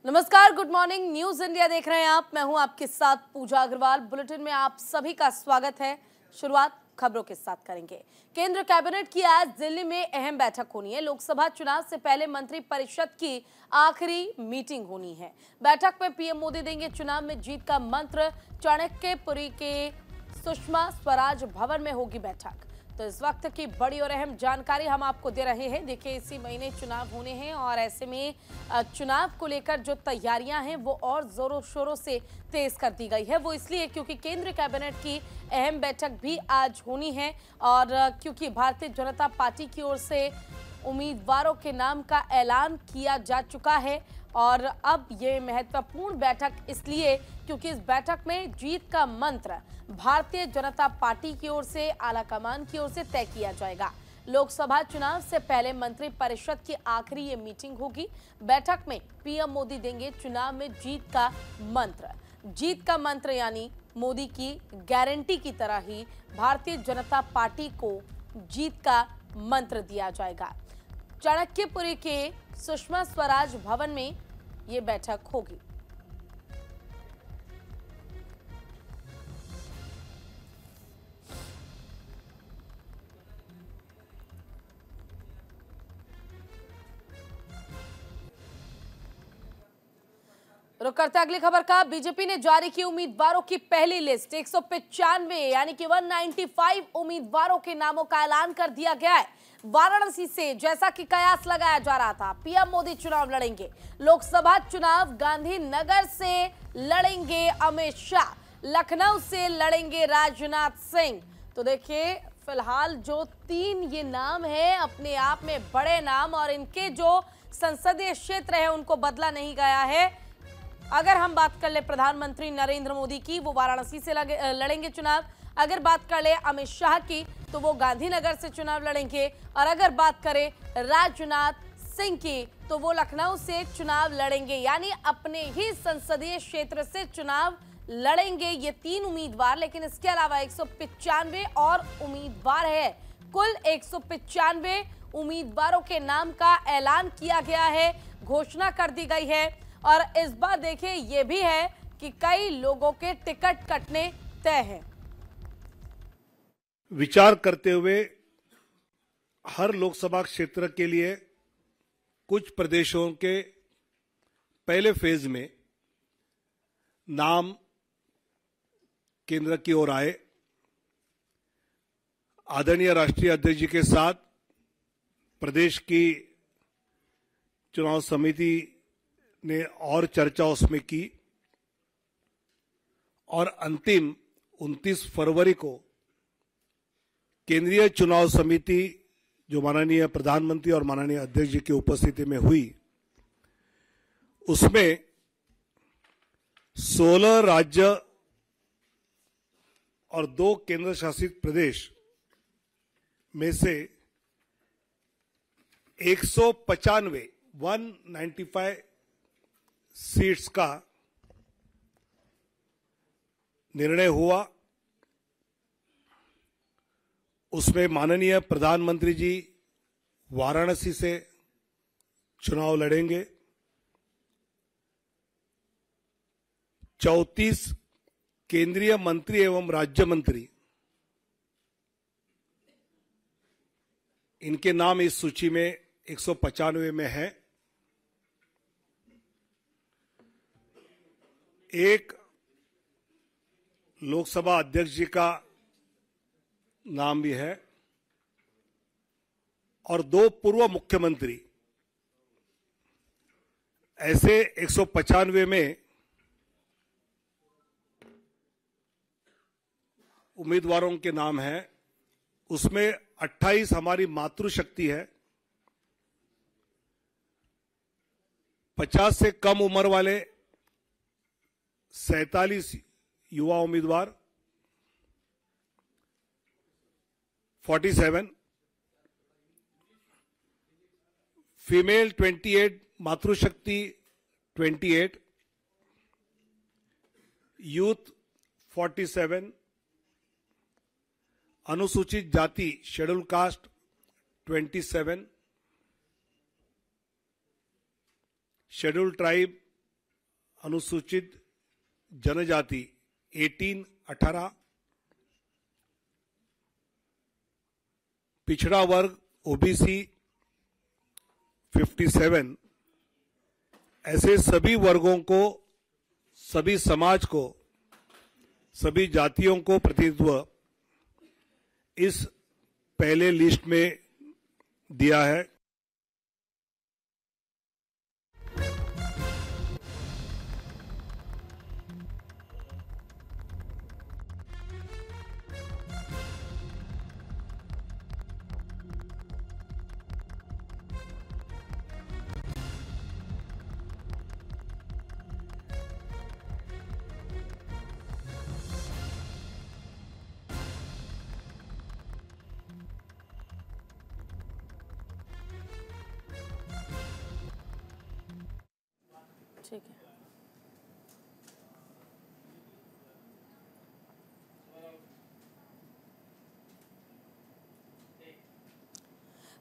नमस्कार, good morning, news India देख रहे हैं आप। मैं हूं आपके साथ पूजा अग्रवाल। बुलेटिन में आप सभी का स्वागत है। शुरुआत खबरों के साथ करेंगे। केंद्र कैबिनेट की आज दिल्ली में अहम बैठक होनी है। लोकसभा चुनाव से पहले मंत्री परिषद की आखिरी मीटिंग होनी है। बैठक में पीएम मोदी देंगे चुनाव में जीत का मंत्र। चाणक्यपुरी के सुषमा स्वराज भवन में होगी बैठक। तो इस वक्त की बड़ी और अहम जानकारी हम आपको दे रहे हैं। देखिए, इसी महीने चुनाव होने हैं और ऐसे में चुनाव को लेकर जो तैयारियां हैं वो और जोरों शोरों से तेज कर दी गई है। वो इसलिए क्योंकि केंद्रीय कैबिनेट की अहम बैठक भी आज होनी है और क्योंकि भारतीय जनता पार्टी की ओर से उम्मीदवारों के नाम का ऐलान किया जा चुका है। और अब ये महत्वपूर्ण बैठक इसलिए क्योंकि इस बैठक में जीत का मंत्र भारतीय जनता पार्टी की ओर से, आला कमान की ओर से तय किया जाएगा। लोकसभा चुनाव से पहले मंत्री परिषद की आखिरी ये मीटिंग होगी। बैठक में पीएम मोदी देंगे चुनाव में जीत का मंत्र। जीत का मंत्र यानी मोदी की गारंटी की तरह ही भारतीय जनता पार्टी को जीत का मंत्र दिया जाएगा। चाणक्यपुरी के सुषमा स्वराज भवन में ये बैठक होगी। रुक करते अगली खबर का। बीजेपी ने जारी की उम्मीदवारों की पहली लिस्ट। 195 यानी कि 195 उम्मीदवारों के नामों का ऐलान कर दिया गया है। वाराणसी से जैसा कि कयास लगाया जा रहा था, पीएम मोदी चुनाव लड़ेंगे। लोकसभा चुनाव गांधीनगर से लड़ेंगे अमित शाह, लखनऊ से लड़ेंगे राजनाथ सिंह। तो देखिए, फिलहाल जो 3 ये नाम है अपने आप में बड़े नाम और इनके जो संसदीय क्षेत्र है उनको बदला नहीं गया है। अगर हम बात कर ले प्रधानमंत्री नरेंद्र मोदी की, वो वाराणसी से लड़ेंगे चुनाव। अगर बात कर ले अमित शाह की तो वो गांधीनगर से चुनाव लड़ेंगे। और अगर बात करें राजनाथ सिंह की तो वो लखनऊ से चुनाव लड़ेंगे, यानी अपने ही संसदीय क्षेत्र से चुनाव लड़ेंगे ये 3 उम्मीदवार। लेकिन इसके अलावा 195 और उम्मीदवार है। कुल 195 उम्मीदवारों के नाम का ऐलान किया गया है, घोषणा कर दी गई है। और इस बार देखिए ये भी है कि कई लोगों के टिकट कटने तय हैं। विचार करते हुए हर लोकसभा क्षेत्र के लिए कुछ प्रदेशों के पहले फेज में नाम केंद्र की ओर आए। आदरणीय राष्ट्रीय अध्यक्ष जी के साथ प्रदेश की चुनाव समिति ने और चर्चा उसमें की और अंतिम 29 फरवरी को केंद्रीय चुनाव समिति जो माननीय प्रधानमंत्री और माननीय अध्यक्ष जी की उपस्थिति में हुई, उसमें 16 राज्य और 2 केंद्र शासित प्रदेश में से 195 सीट्स का निर्णय हुआ। उसमें माननीय प्रधानमंत्री जी वाराणसी से चुनाव लड़ेंगे। 34 केंद्रीय मंत्री एवं राज्य मंत्री, इनके नाम इस सूची में 195 में है। एक लोकसभा अध्यक्ष जी का नाम भी है और 2 पूर्व मुख्यमंत्री। ऐसे 195 में उम्मीदवारों के नाम हैं। उसमें 28 हमारी मातृशक्ति है। 50 से कम उम्र वाले 47 युवा उम्मीदवार, 47 फीमेल 28, मातृशक्ति 28, यूथ 47, अनुसूचित जाति शेड्यूल कास्ट 27, शेड्यूल ट्राइब अनुसूचित जनजाति 18 पिछड़ा वर्ग ओबीसी 57, ऐसे सभी वर्गों को, सभी समाज को, सभी जातियों को प्रतिनिधित्व इस पहले लिस्ट में दिया है। ठीक है।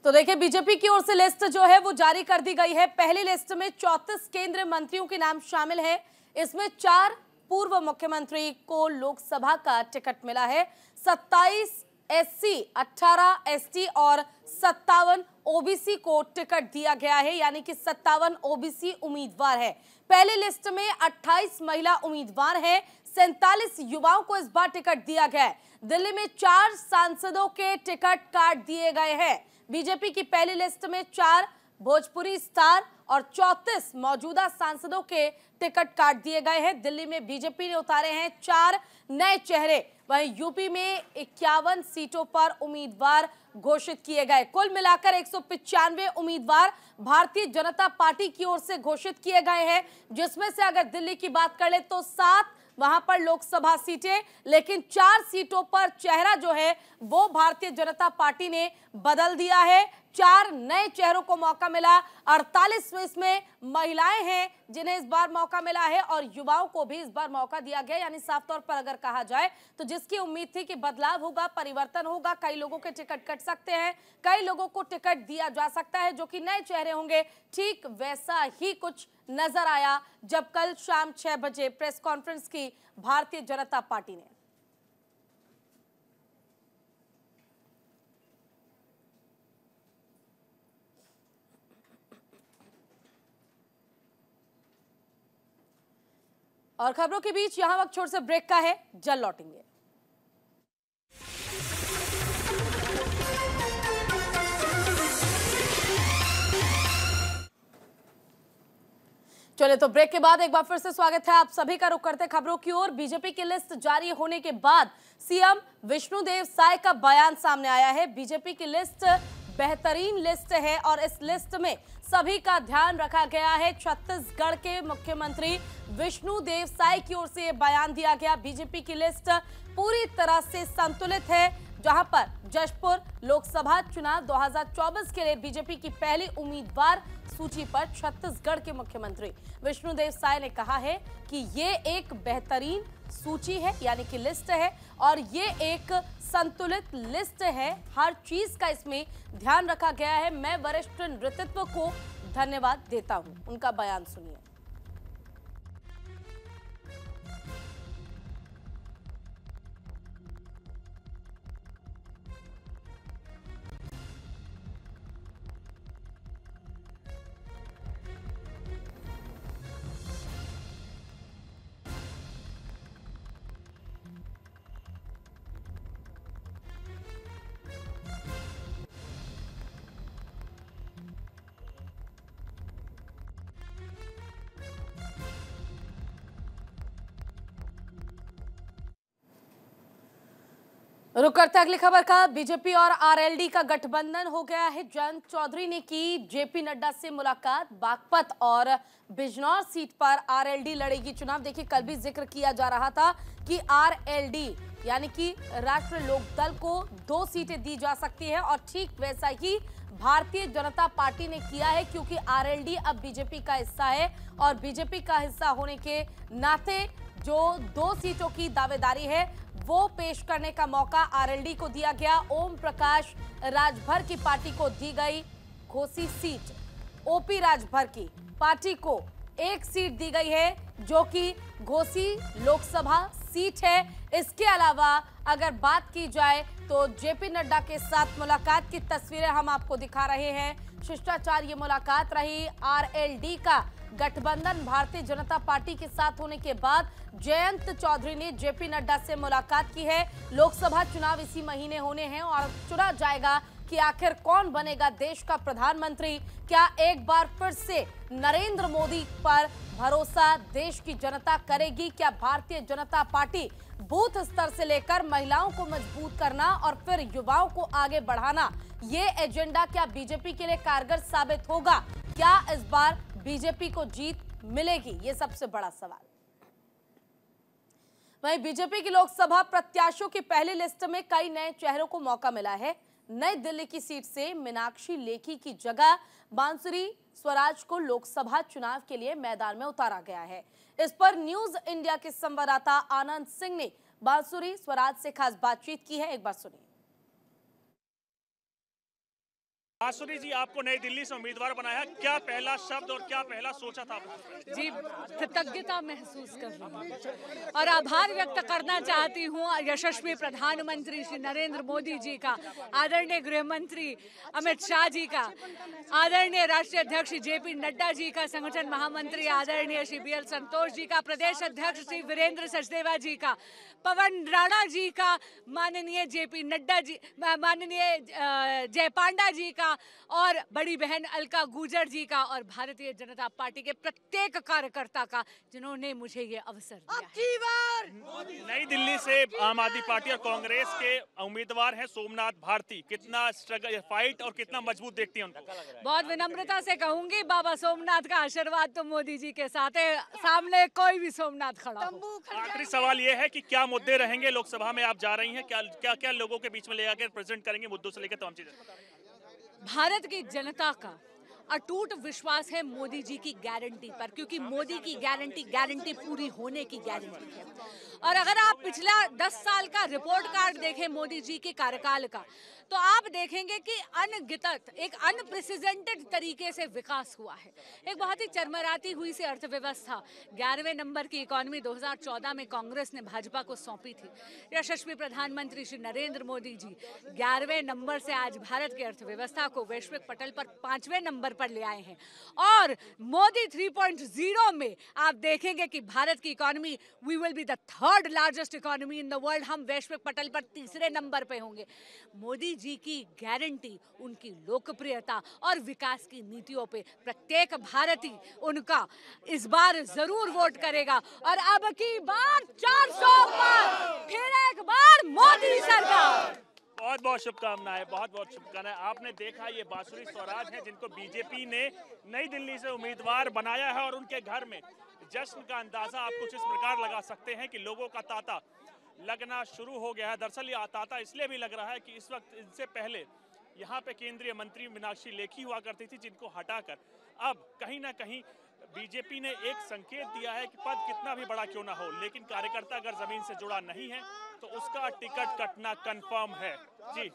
तो देखिए, बीजेपी की ओर से लिस्ट जो है वो जारी कर दी गई है। पहली लिस्ट में 34 केंद्रीय मंत्रियों के नाम शामिल है। इसमें 4 पूर्व मुख्यमंत्री को लोकसभा का टिकट मिला है। 27 एससी, 18 एसटी और 57 ओबीसी को टिकट दिया गया है, यानी कि 57 ओबीसी उम्मीदवार है। पहली लिस्ट में 28 महिला उम्मीदवार हैं। 47 युवाओं को इस बार टिकट दिया गया है। दिल्ली में 4 सांसदों के टिकट काट दिए गए हैं। बीजेपी की पहली लिस्ट में 4 भोजपुरी स्टार और 34 मौजूदा सांसदों के टिकट काट दिए गए हैं। दिल्ली में बीजेपी ने उतारे हैं 4 नए चेहरे। वहीं यूपी में 51 सीटों पर उम्मीदवार घोषित किए गए। कुल मिलाकर 195 उम्मीदवार भारतीय जनता पार्टी की ओर से घोषित किए गए हैं, जिसमें से अगर दिल्ली की बात कर ले तो 7 वहां पर लोकसभा सीटें, लेकिन 4 सीटों पर चेहरा जो है वो भारतीय जनता पार्टी ने बदल दिया है। 4 नए चेहरों को मौका मिला। 48 में इसमें महिलाएं हैं जिन्हें इस बार मौका मिला है और युवाओं को भी इस बार मौका दिया गया। यानी साफ तौर पर अगर कहा जाए तो जिसकी उम्मीद थी कि बदलाव होगा, परिवर्तन होगा, कई लोगों के टिकट कट सकते हैं, कई लोगों को टिकट दिया जा सकता है जो कि नए चेहरे होंगे, ठीक वैसा ही कुछ नजर आया जब कल शाम 6 बजे प्रेस कॉन्फ्रेंस की भारतीय जनता पार्टी ने। और खबरों के बीच यहां वक्त छोटे से ब्रेक का है, जल्द लौटेंगे। चलिए, तो ब्रेक के बाद एक बार फिर से स्वागत है आप सभी का। रुख करते खबरों की ओर। बीजेपी की लिस्ट जारी होने के बाद सीएम विष्णुदेव साय का बयान सामने आया है। बीजेपी की लिस्ट बेहतरीन लिस्ट है और इस लिस्ट में सभी का ध्यान रखा गया है। छत्तीसगढ़ के मुख्यमंत्री विष्णुदेव साय की ओर से यह बयान दिया गया। बीजेपी की लिस्ट पूरी तरह से संतुलित है, जहां पर जशपुर लोकसभा चुनाव 2024 के लिए बीजेपी की पहली उम्मीदवार सूची पर छत्तीसगढ़ के मुख्यमंत्री विष्णुदेव साय ने कहा है कि ये एक बेहतरीन सूची है, यानी कि लिस्ट है, और ये एक संतुलित लिस्ट है। हर चीज का इसमें ध्यान रखा गया है। मैं वरिष्ठ नेतृत्व को धन्यवाद देता हूं। उनका बयान सुनिए। रुक करते अगली खबर का। बीजेपी और आरएलडी का गठबंधन हो गया है। जयंत चौधरी ने की जेपी नड्डा से मुलाकात। बागपत और बिजनौर सीट पर आरएलडी लड़ेगी चुनाव। देखिए, कल भी जिक्र किया जा रहा था कि आरएलडी यानी कि राष्ट्रीय लोकदल को 2 सीटें दी जा सकती है और ठीक वैसा ही भारतीय जनता पार्टी ने किया है, क्योंकि आरएलडी अब बीजेपी का हिस्सा है और बीजेपी का हिस्सा होने के नाते जो 2 सीटों की दावेदारी है वो पेश करने का मौका आरएलडी को दिया गया। ओम प्रकाश राजभर की पार्टी को दी गई घोसी सीट। ओपी राजभर की पार्टी को एक सीट दी गई है जो कि घोसी लोकसभा सीट है। इसके अलावा अगर बात की जाए तो जेपी नड्डा के साथ मुलाकात की तस्वीरें हम आपको दिखा रहे हैं। शिष्टाचार ये मुलाकात रही। आरएलडी का गठबंधन भारतीय जनता पार्टी के साथ होने के बाद जयंत चौधरी ने जेपी नड्डा से मुलाकात की है। लोकसभा चुनाव इसी महीने होने हैं और चुना जाएगा कि आखिर कौन बनेगा देश का प्रधानमंत्री। क्या एक बार फिर से नरेंद्र मोदी पर भरोसा देश की जनता करेगी? क्या भारतीय जनता पार्टी बूथ स्तर से लेकर महिलाओं को मजबूत करना और फिर युवाओं को आगे बढ़ाना, ये एजेंडा क्या बीजेपी के लिए कारगर साबित होगा? क्या इस बार बीजेपी को जीत मिलेगी? ये सबसे बड़ा सवाल। वहीं बीजेपी की लोकसभा प्रत्याशियों की पहली लिस्ट में कई नए चेहरों को मौका मिला है। नई दिल्ली की सीट से मीनाक्षी लेखी की जगह बांसुरी स्वराज को लोकसभा चुनाव के लिए मैदान में उतारा गया है। इस पर न्यूज इंडिया के संवाददाता आनंद सिंह ने बांसुरी स्वराज से खास बातचीत की है। एक बार सुनिए। बांसुरी जी, आपको नई दिल्ली से उम्मीदवार बनाया, क्या पहला शब्द और क्या पहला सोचा था? जी, कृतज्ञता महसूस कर रही हूँ और आभार व्यक्त करना चाहती हूँ यशस्वी प्रधानमंत्री श्री नरेंद्र मोदी जी का, आदरणीय गृह मंत्री अमित शाह जी का, आदरणीय राष्ट्रीय अध्यक्ष जेपी नड्डा जी का, संगठन महामंत्री आदरणीय श्री बीएल संतोष जी का, प्रदेश अध्यक्ष श्री वीरेंद्र सचदेवा जी का, पवन राणा जी का, माननीय जेपी नड्डा जी, माननीय जय पांडा जी का और बड़ी बहन अलका गुर्जर जी का और भारतीय जनता पार्टी के प्रत्येक कार्यकर्ता का जिन्होंने मुझे ये अवसर दिया है। नई दिल्ली से आम आदमी पार्टी और कांग्रेस के उम्मीदवार हैं सोमनाथ भारती, कितना स्ट्रगल फाइट और कितना मजबूत देखती हैं उनको? बहुत विनम्रता से कहूंगी, बाबा सोमनाथ का आशीर्वाद तो मोदी जी के साथ है, सामने कोई भी सोमनाथ खड़ा हो। आखिरी सवाल ये है कि क्या मुद्दे रहेंगे लोकसभा में आप जा रही हैं, क्या क्या लोगों के बीच में ले आकर प्रेजेंट करेंगे मुद्दों से लेकर तमाम चीजें? भारत की जनता का अटूट विश्वास है मोदी जी की गारंटी पर, क्योंकि मोदी की गारंटी पूरी होने की गारंटी है। और अगर आप पिछला 10 साल का रिपोर्ट कार्ड देखें मोदी जी के कार्यकाल का, तो आप देखेंगे कि अनगिनत, एक अनप्रेसिडेंटेड तरीके से विकास हुआ है। एक बहुत ही चरमराती हुई सी अर्थव्यवस्था, 11वें नंबर की इकोनॉमी 2014 में कांग्रेस ने भाजपा को सौंपी थी। यशस्वी प्रधानमंत्री श्री नरेंद्र मोदी जी 11वें नंबर से आज भारत की अर्थव्यवस्था को वैश्विक पटल पर 5वें नंबर पर ले आए हैं। और मोदी 3.0 में आप देखेंगे कि भारत की economy, we will be the 3rd largest economy in the world, हम वैश्विक पटल पर 3रे नंबर पे होंगे। मोदी जी की गारंटी, उनकी लोकप्रियता और विकास की नीतियों पे प्रत्येक भारतीय उनका इस बार जरूर वोट करेगा और अब की बार 400 पर फिर एक बार मोदी सरकार। बहुत बहुत शुभकामनाएं, बहुत बहुत शुभकामनाएं। आपने देखा ये बांसुरी स्वराज हैं जिनको बीजेपी ने नई दिल्ली से उम्मीदवार बनाया है और उनके घर में जश्न का अंदाजा आप कुछ इस प्रकार लगा सकते हैं कि लोगों का तांता लगना शुरू हो गया है। दरअसल ये तांता इसलिए भी लग रहा है कि इस वक्त इनसे पहले यहाँ पे केंद्रीय मंत्री मीनाक्षी लेखी हुआ करती थी, जिनको हटाकर अब कहीं ना कहीं बीजेपी ने एक संकेत दिया है कि पद कितना भी बड़ा क्यों ना हो, लेकिन कार्यकर्ता अगर जमीन से जुड़ा नहीं है तो उसका टिकट कटना कंफर्म है। जी,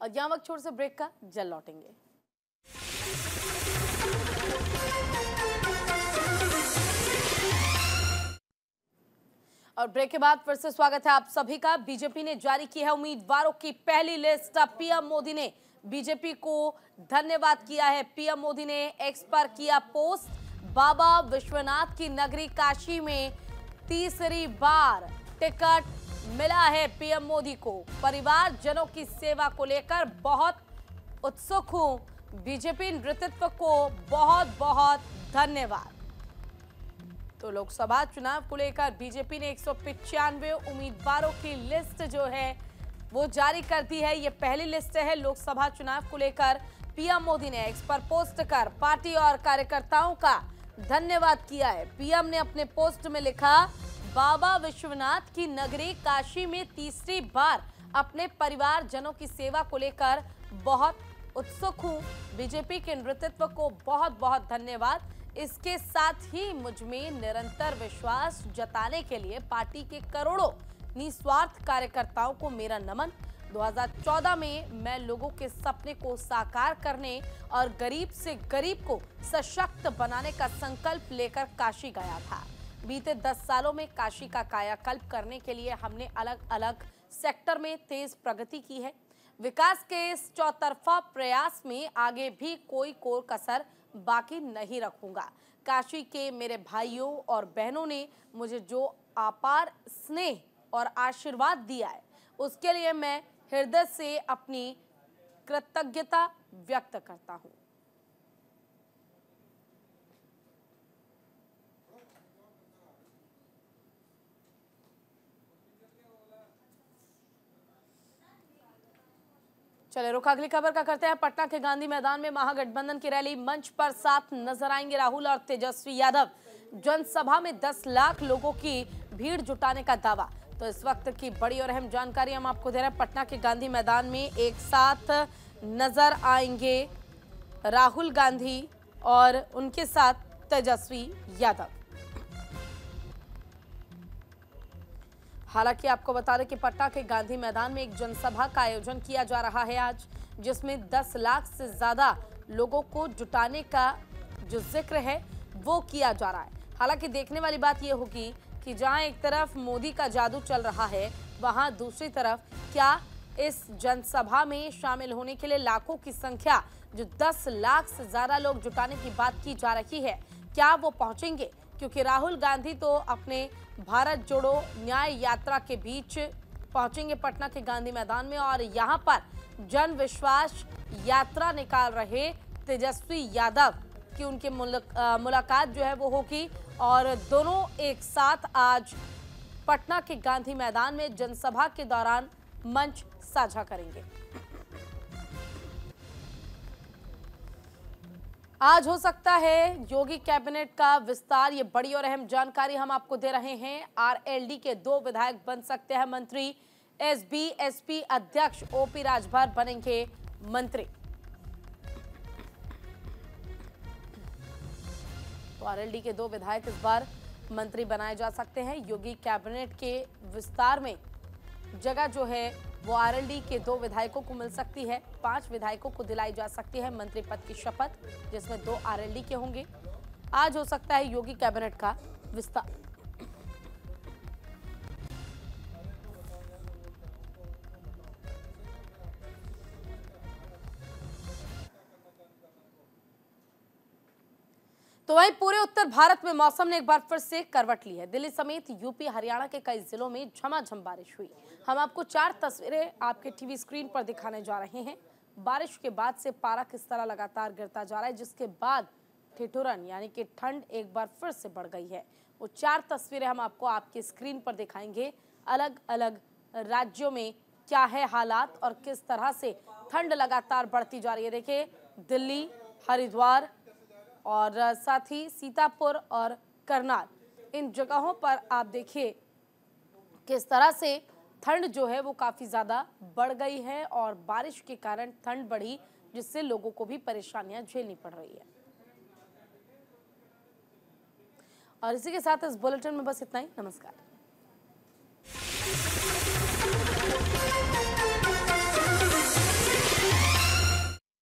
और यहाँ वक्त छोड़ से ब्रेक का, जल्द लौटेंगे। और ब्रेक के बाद फिर से स्वागत है आप सभी का। बीजेपी ने जारी की है उम्मीदवारों की पहली लिस्ट। पीएम मोदी ने बीजेपी को धन्यवाद किया है। पीएम मोदी ने एक्स पर किया पोस्ट, बाबा विश्वनाथ की नगरी काशी में तीसरी बार टिकट मिला है पीएम मोदी को। परिवारजनों की सेवा को लेकर बहुत उत्सुक हूं। बीजेपी नेतृत्व को बहुत बहुत धन्यवाद। तो लोकसभा चुनाव को लेकर बीजेपी ने 195 उम्मीदवारों की लिस्ट जो है वो जारी कर दी है। ये पहली लिस्ट है लोकसभा चुनाव को लेकर। पीएम मोदी ने एक्स पर पोस्ट कर पार्टी और कार्यकर्ताओं का धन्यवाद किया है। पीएम ने अपने पोस्ट में लिखा, बाबा विश्वनाथ की नगरी काशी में तीसरी बार अपने परिवारजनों की सेवा को लेकर बहुत उत्सुक हूं। बीजेपी के नेतृत्व को बहुत बहुत धन्यवाद। इसके साथ ही मुझ में निरंतर विश्वास जताने के लिए पार्टी के करोड़ों निस्वार्थ कार्यकर्ताओं को मेरा नमन। 2014 में मैं लोगों के सपने को साकार करने और गरीब से गरीब को सशक्त बनाने का संकल्प लेकर काशी गया था। बीते 10 सालों में काशी का कायाकल्प करने के लिए हमने अलग अलग सेक्टर में तेज प्रगति की है। विकास के इस चौतरफा प्रयास में आगे भी कोई कोर कसर बाकी नहीं रखूंगा। काशी के मेरे भाइयों और बहनों ने मुझे जो अपार स्नेह और आशीर्वाद दिया है, उसके लिए मैं हृदय से अपनी कृतज्ञता व्यक्त करता हूं। चले रुख अगली खबर का करते हैं। पटना के गांधी मैदान में महागठबंधन की रैली मंच पर साथ नजर आएंगे राहुल और तेजस्वी यादव। जनसभा में 10 लाख लोगों की भीड़ जुटाने का दावा। तो इस वक्त की बड़ी और अहम जानकारी हम आपको दे रहे हैं। पटना के गांधी मैदान में एक साथ नजर आएंगे राहुल गांधी और उनके साथ तेजस्वी यादव। हालांकि आपको बता दें कि पटना के गांधी मैदान में एक जनसभा का आयोजन किया जा रहा है आज, जिसमें 10 लाख से ज्यादा लोगों को जुटाने का जो जिक्र है वो किया जा रहा है। हालांकि देखने वाली बात यह होगी कि जहां एक तरफ मोदी का जादू चल रहा है, वहां दूसरी तरफ क्या इस जनसभा में शामिल होने के लिए लाखों की संख्या, जो 10 लाख से ज्यादा लोग जुटाने की बात की जा रही है, क्या वो पहुंचेंगे? क्योंकि राहुल गांधी तो अपने भारत जोड़ो न्याय यात्रा के बीच पहुंचेंगे पटना के गांधी मैदान में, और यहां पर जन विश्वास यात्रा निकाल रहे तेजस्वी यादव की उनके मुलाकात जो है वो होगी, और दोनों एक साथ आज पटना के गांधी मैदान में जनसभा के दौरान मंच साझा करेंगे। आज हो सकता है योगी कैबिनेट का विस्तार। ये बड़ी और अहम जानकारी हम आपको दे रहे हैं। आरएलडी के 2 विधायक बन सकते हैं मंत्री। एसबी-एसपी अध्यक्ष ओपी राजभर बनेंगे मंत्री। तो आरएलडी के 2 विधायक इस बार मंत्री बनाए जा सकते हैं। योगी कैबिनेट के विस्तार में जगह जो है वो आरएलडी के 2 विधायकों को मिल सकती है। 5 विधायकों को दिलाई जा सकती है मंत्री पद की शपथ, जिसमें 2 आरएलडी के होंगे। आज हो सकता है योगी कैबिनेट का विस्तार। तो वहीं पूरे उत्तर भारत में मौसम ने एक बार फिर से करवट ली है। दिल्ली समेत यूपी हरियाणा के कई जिलों में झमाझम बारिश हुई। हम आपको 4 तस्वीरें आपके टीवी स्क्रीन पर दिखाने जा रहे हैं। बारिश के बाद से पारा किस तरह लगातार गिरता जा रहा है, जिसके बाद ठिठुरन यानी कि ठंड एक बार फिर से बढ़ गई है। वो 4 तस्वीरें हम आपको आपकी स्क्रीन पर दिखाएंगे। अलग अलग राज्यों में क्या है हालात और किस तरह से ठंड लगातार बढ़ती जा रही है। देखिए, दिल्ली, हरिद्वार और साथ ही सीतापुर और करनाल, इन जगहों पर आप देखिए किस तरह से ठंड जो है वो काफ़ी ज़्यादा बढ़ गई है, और बारिश के कारण ठंड बढ़ी, जिससे लोगों को भी परेशानियां झेलनी पड़ रही है। और इसी के साथ इस बुलेटिन में बस इतना ही। नमस्कार।